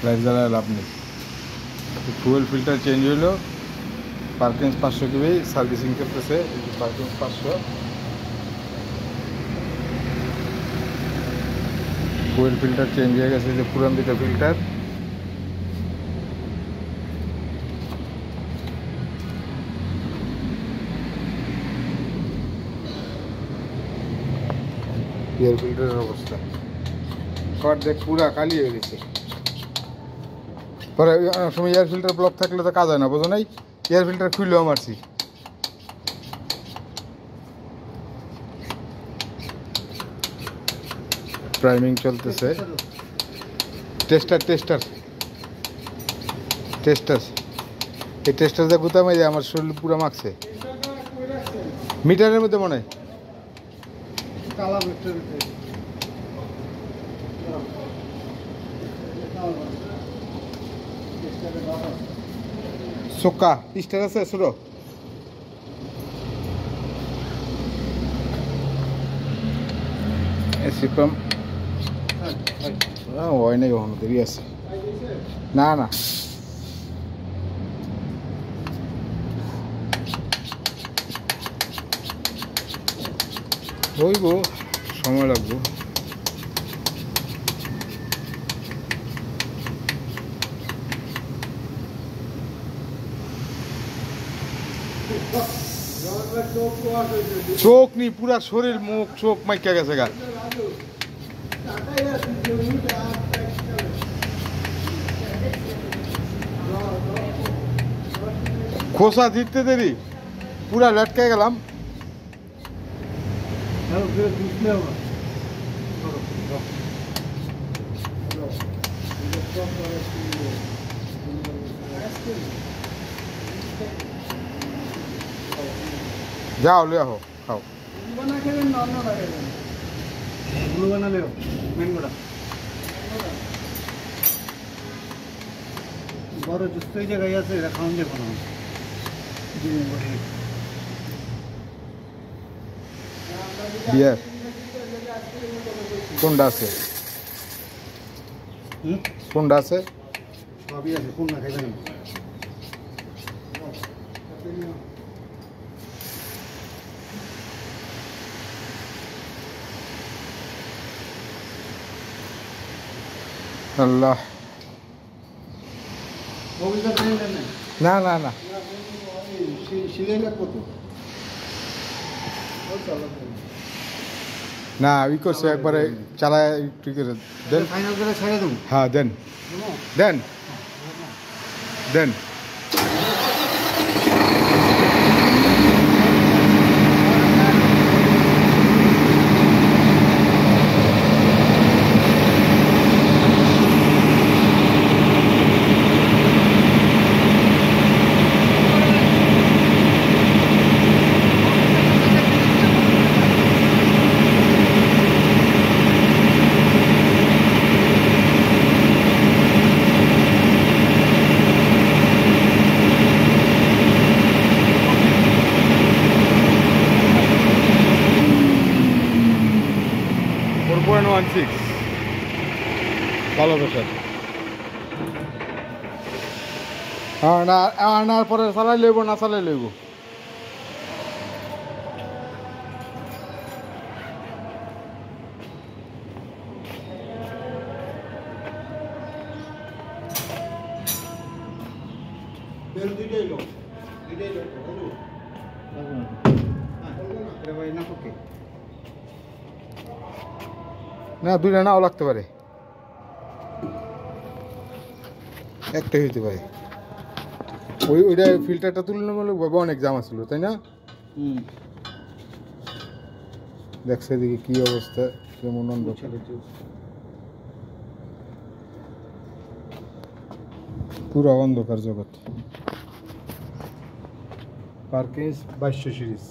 Light জ্বালায় লাভ নেই। Fuel filter change হইলো, পার্কিংস 500 কেবি সার্ভিসিং করতেছে। পার্কিংস 500, ফুয়েল ফিল্টার চেঞ্জ হয়ে গেছে, যে পুরান দুটো ফিল্টার। এয়ার ফিল্টারের অবস্থা কর দেখ, পুরা কালি হয়ে গেছে। পরে অনেক সময় এয়ার ফিল্টার ব্লক থাকলে তো কাজ হয় না, বোঝো নাই? এয়ার ফিল্টার খুললেও মারছি। প্রাইমিং চলতেছে। টেস্টার টেস্টার টেস্টার এই টেস্টার যা গুতাম, এই যে আমার শরীর পুরো মাখছে। মিটারের মধ্যে মনে হয় সোকা স্টার আছে ছোট। এসি পাম্প হয় নাই, কখনো দেরি আছে। না না, হইব, সময় লাগবে। চোখ নি, পুরা শরীর, মুখ চোখ মাইকা গেছে গা। খোসা জিততে দেরি, পুরা লটকে গেলাম। যাও লিয়ে আহো, খাও। বড় জুস এই জায়গায় আছে, এটা খাওয়ান যাবো না। বিয়ার কোনটা আছে? কোনটা আছে? সবই আছে, কোন না খাইবেন? আল্লাহ, না না না, না ওই করছে একবারে চালায় ঠিক করে দেন। ফাইনাল করে ছেড়ে দেবো। হ্যাঁ দেন দেন দেন। ভালো প্রেশার। আনার পরে চালাই লইব, না চালাই লইব। না দুইটা নাও লাগতে পারে, একটাই হইতে পারে। ওইটা ফিল্টারটা তুলনামূলকভাবে অনেক জামা ছিল, তাই না? দেখছে এদিকে কি অবস্থা, কেমন অন্ধকার, পুরো অন্ধকার জগৎ। পার্কেজ 2200 সিরিজ।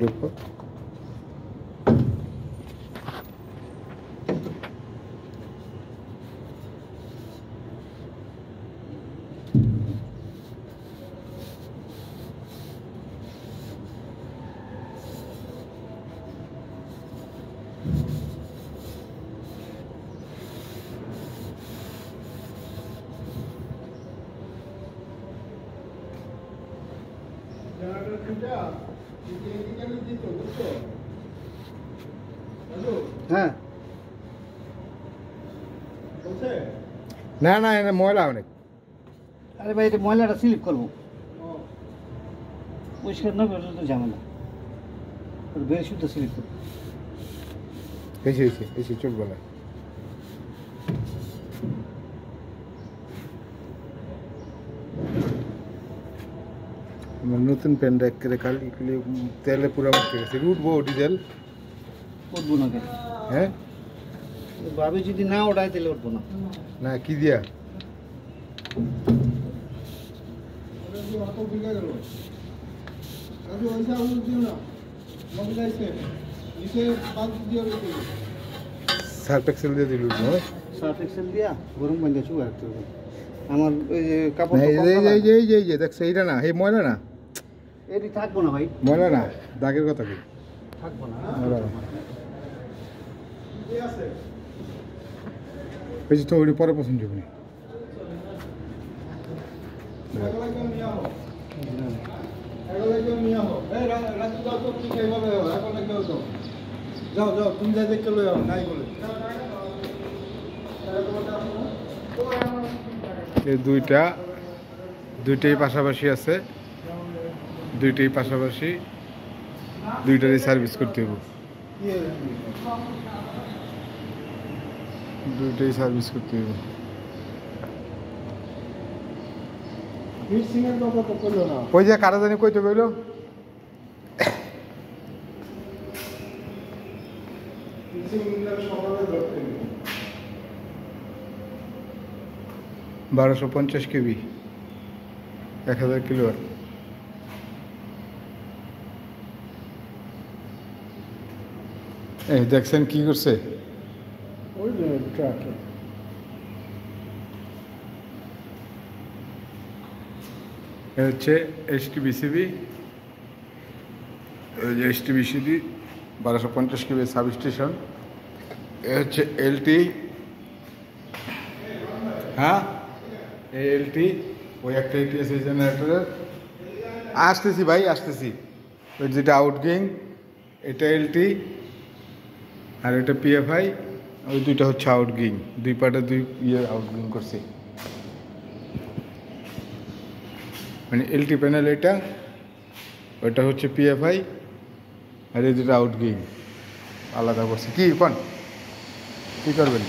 দেখো হ্যাঁ না না এটা ময়লা অনেক। আরে ভাই এটা ময়লাটা স্লিপ করবো পরিষ্কার না করলে তো ঝামেলা বের শুদ্ধ স্লিপ করবো এসে চলবে না। আমার নতুন প্যান্ট এক করে কাল তেলে পুরো মারতে গেছে উঠবো ডিজেল উঠবো না কেন হ্যাঁ ভাবি যদি না ওঠায় তাহলে উঠবো না না কি দিয়া সার্ফ এক্সেল দিয়ে দিল সার্ফ এক্সেল দিয়া গরম পানি দিয়ে চুয়া রাখতে হবে আমার ওই যে কাপড় এই দেখছো এইটা না এই ময়লা না এটি থাকবো না ভাই ময়লা না দাগের কথা কি থাকবো না ওই যে তো ওই পরে পছন্দ হবে যাও যাও তুমি যাই দেখতে লো নাই বলে এই দুইটাই পাশাপাশি আছে দুইটারই সার্ভিস করতে হবে দুইটাই সার্ভিস করতে হবে ওই যে কারা জানি কইতে বললো $1250 কেবি 1000 কিলোয়াট এই দেখছেন কি করছে ওই ট্রাকে এ হচ্ছে HTBCB এই যে HTBCB 1250 কেবি সাব স্টেশন এ হচ্ছে LT হ্যাঁ এই LT ওই একটা ATS জেনারেটরের আসতেছি ভাই আসতেছি ওই যেটা আউটগোয়িং এটা LT আর এটা PFI ওই দুইটা হচ্ছে আউটগোয়িং দুই পার্টে দুই আউটগোয়িং করছি মানে LT প্যানেল এটা ওইটা হচ্ছে PFI আর এই দুটো আউটগোয়িং আলাদা করছি কি কোন কী করবেন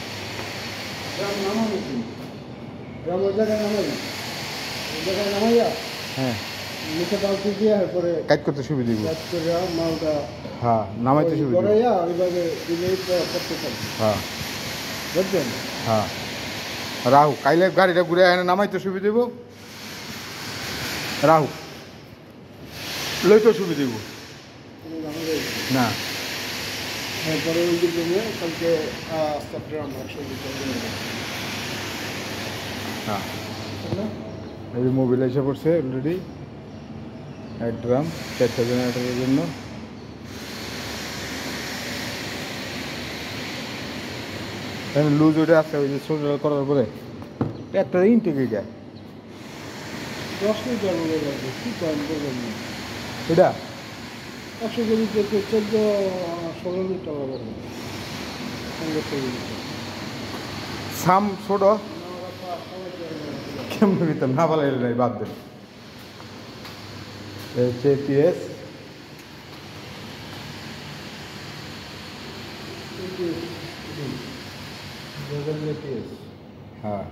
হ্যাঁ কাজ করতে সুবিধা হ্যাঁ নামাইতে সুবিধা হ্যাঁ বুঝছেন হ্যাঁ রাহু কাইলে গাড়িটা ঘুরে এনে নামাইতে সুবিধা দেব রাহু লইতে সুবিধা দেব না এরপরে ওই দিকে নিয়ে কালকে চট্টগ্রাম হ্যাঁ এই যে মোবিল এসে পড়ছে অলরেডি 1 ড্রাম 4টা জেনারেটরের জন্য এখানে লুজ ওটা আছে ওই যে সোজা করার পরে একটা ইনটেক এটা 10 লিটার হয়ে যাবে কি করেন বলবেন এটা 100 কেজি থেকে 14-16 লিটার হবে সাম ছোট কেমন দিতাম না বলে নাই বাদ দেন হচ্ছে ATS হ্যাঁ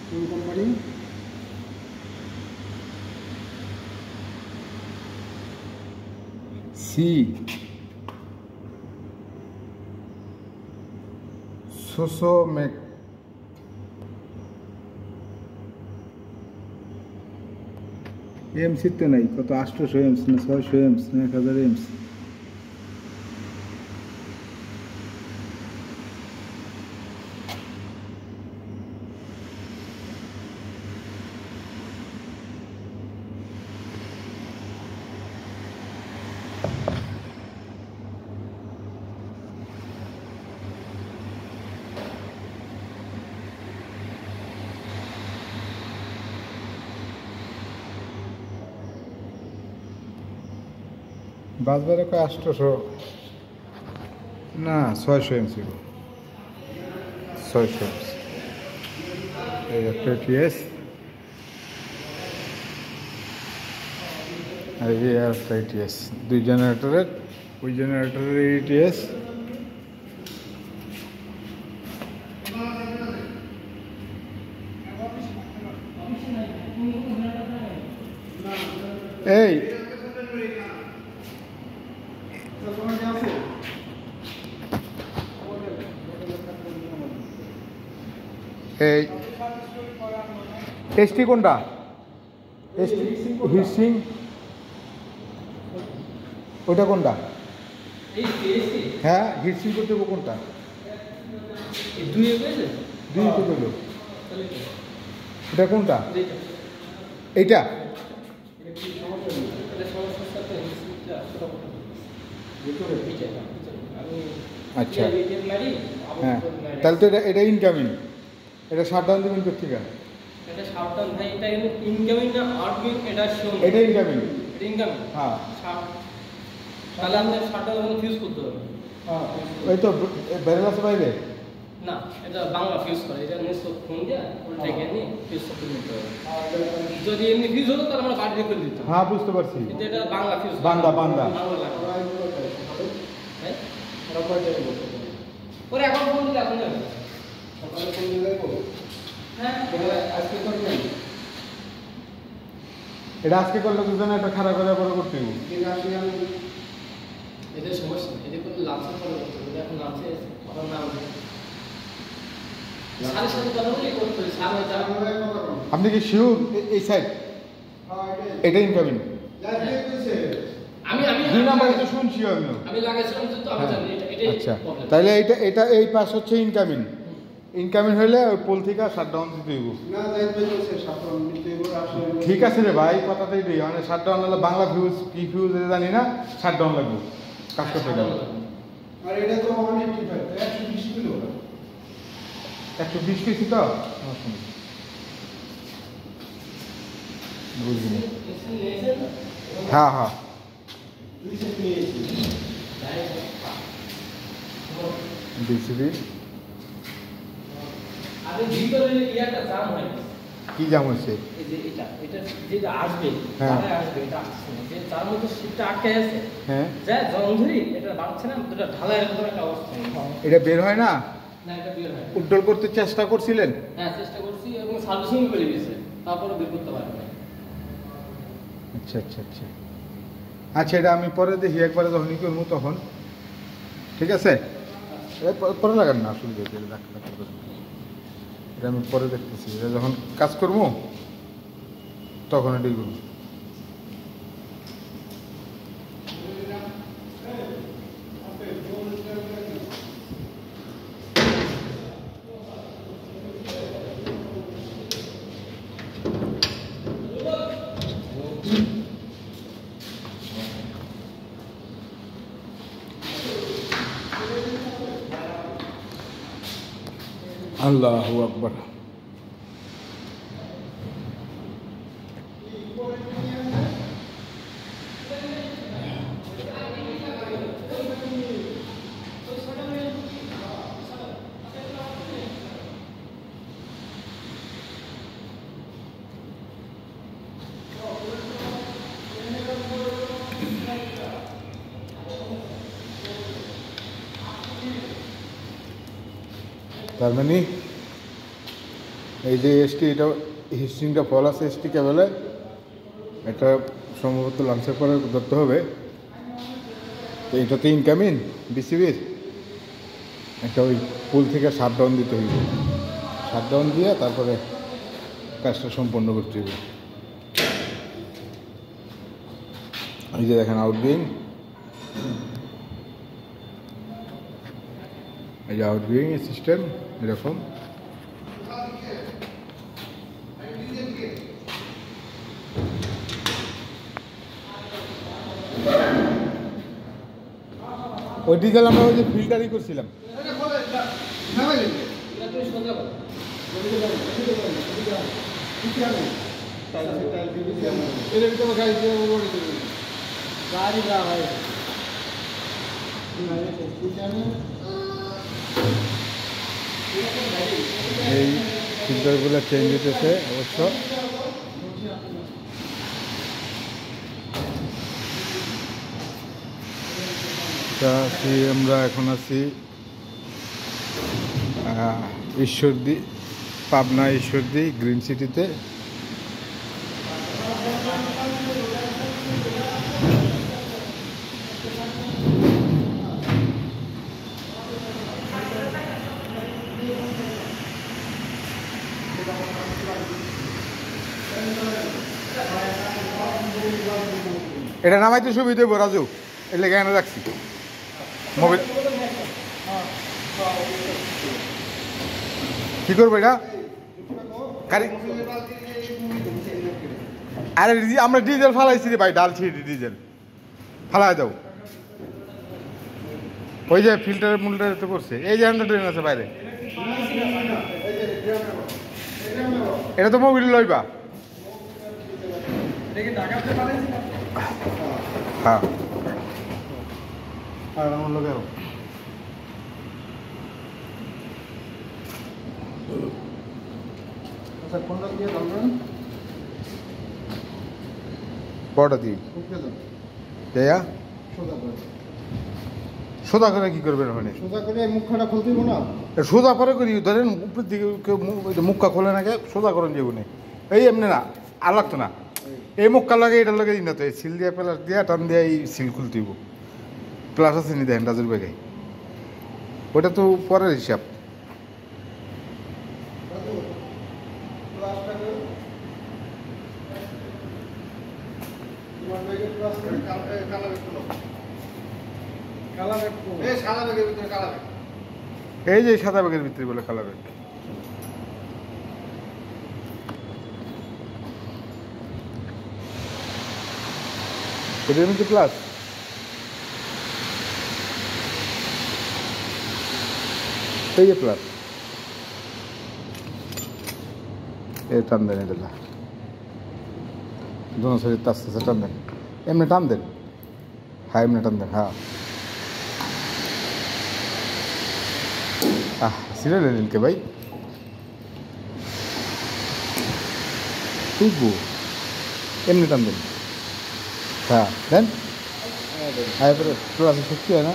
কোন কোম্পানি সি সোসোমেক এমসি তো নাই কত 800 এমস না 600 এমস না 1000 এমস বাসবারে কয় 800 না 600 এমসিবি 600 এই একটা টিএস আর এই একটা টিএস দুই জেনারেটরের ওই জেনারেটরের এই টিএস এই এই এসটি কোনটা এসটি হিটসিং ওইটা কোনটা হ্যাঁ হিটসিং করতে হবে কোনটা দুই তো পেলো এটা কোনটা এইটা আচ্ছা হ্যাঁ তাহলে তো এটা ইনকামিং এটা শাটডাউন দিবেন কোথেকে এটা শাটডাউন ভাই এটা কিন্তু ইনকামিং না আউটগোয়িং এটা শো এটা ইনকামিং ইনকামিং হ্যাঁ তাহলে আমাদের শাটডাউন ফিউজ করতে হবে ওই তো ব্যারেল আছে বাইরে না এটা বাংলা ফিউজ করে এটা নিশ্চয় ফোন দিয়ে থেকে নিয়ে ফিউজ করতে নিতে হবে যদি এমনি ফিউজ হতো তাহলে আমরা বাড়ি দিয়ে করে দিতাম হ্যাঁ বুঝতে পারছি কিন্তু এটা বাংলা ফিউজ বান্দা বাংলা হ্যাঁ পরে এখন ফোন দিলে এখন যাবে সকালে ফোন দিলে হ্যাঁ আজকে করবেন এটা আজকে করলে দুজনে একটা খারাপ করে পরে করতে হবে এদের সমস্যা এদের কোনো লাঞ্চের পরে করতে হবে এখন লাঞ্চে আমার নাম সাড়ে সাথে কথা বলে করতে হবে সাড়ে আপনি কি শিওর এই সাইড এটা ইনকামিং আমি আমি দুই নাম্বার তো শুনছি আমি লাগাইছিলাম তো আমি জানি এটা আচ্ছা তাহলে এটা এই পাশ হচ্ছে ইনকামিং ইনকামিং হলে ওই পোল থেকে শাটডাউন দিতে হইব ঠিক আছে রে ভাই কথাটাই দিই মানে শাটডাউন হলে বাংলা ফিউজ কি ফিউজ এটা জানি না শাটডাউন লাগবে কাজ করতে গেলে আর এটা তো 185 120 কিলো 120 কেজি তো বুঝলি হ্যাঁ হ্যাঁ ডিসিবি আরে ভিতরে ইয়াটা জাম হয় কি জাম হচ্ছে এই যে এটা যেটা আসবে হ্যাঁ আসবে এটা আসছে না যে তার মধ্যে শীতটা আটকে আছে হ্যাঁ যা জংধরি এটা বাড়ছে না দুটো ঢালাইয়ের মতো একটা অবস্থা এটা বের হয় না না এটা বের হয় উড্ডল করতে চেষ্টা করছিলেন হ্যাঁ চেষ্টা করছি এবং সার্ভিসিং করে দিয়েছে তারপরে বের করতে পারবে না আচ্ছা আচ্ছা আচ্ছা আচ্ছা এটা আমি পরে দেখি একবারে যখন ই করবো তখন ঠিক আছে পরে লাগান না অসুবিধা এটা আমি পরে দেখতেছি এটা যখন কাজ করবো তখন এটাই করবো আল্লাহু আকবার তার মানে এই যে এসটি এটা হিস্ট্রিংটা ফল আছে এসটি কেবলে এটা সম্ভবত লাঞ্চের পরে ধরতে হবে তো এটাতে ইনকামিং বিসিবির একটা ওই পুল থেকে শাটডাউন দিতে হইব শাটডাউন দিয়ে তারপরে কাজটা সম্পন্ন করতে হবে এই যে দেখেন আউটগোয়িং এই যে আউটগোয়িং সিস্টেম এরকম ওই ডিজেল আমরা ওই যে ফিল্টারই করছিলাম গাড়ি এই ফিল্টারগুলো চেঞ্জ হতেছে অবশ্য। তা আমরা এখন আছি ঈশ্বরদী, পাবনা ঈশ্বরদী গ্রিন সিটিতে। এটা নামাইতে সুবিধা হইব রাজু, এর লেগে এনে রাখছি মোবাইল। কি করবো এটা? আরে আমরা ডিজেল ফালাইছি রে ভাই, ডালছি ডিজেল ফালাই দাও। ওই যে ফিল্টারের মুলটার তো করছে, এই যে ড্রেন আছে বাইরে, এটা তো মোবিল লইবা। হ্যাঁ আর আমার লোক আচ্ছা কোনটা দিয়ে ধরবেন? বড়টা দিই দেয়া সোজা করে কি করবেন ওখানে? সোজা করে মুখটা খুলতে দিব না, সোজা করে করি ধরেন উপর দিকে কেউ মুখটা খোলে না, সোজা করেন যাবো না, এই এমনি না আর লাগতো না, এই মুখটা লাগে এটার লাগে দিন না তো, এই সিল দিয়ে প্লাস দিয়া টান দিয়ে এই সিল খুলতে দিব। প্লাস আছে নি দেখেন রাজুর ব্যাগে, ওটা তো পরের হিসাব। এই যে সাদা ব্যাগের ভিতরে বলে কালা ব্যাগ। এটার মধ্যে প্লাস এই যে প্লাস এই টান দেন, এটা দোনো সাইডে আস্তে আস্তে টান দেন, এমনি টান দেন, হ্যাঁ এমনি টান দেন, হ্যাঁ সিরিয়াল নীলকে ভাই টুকবো, এমনি টান দেন, হ্যাঁ দেন, হ্যাঁ প্লাসে শক্তি হয় না।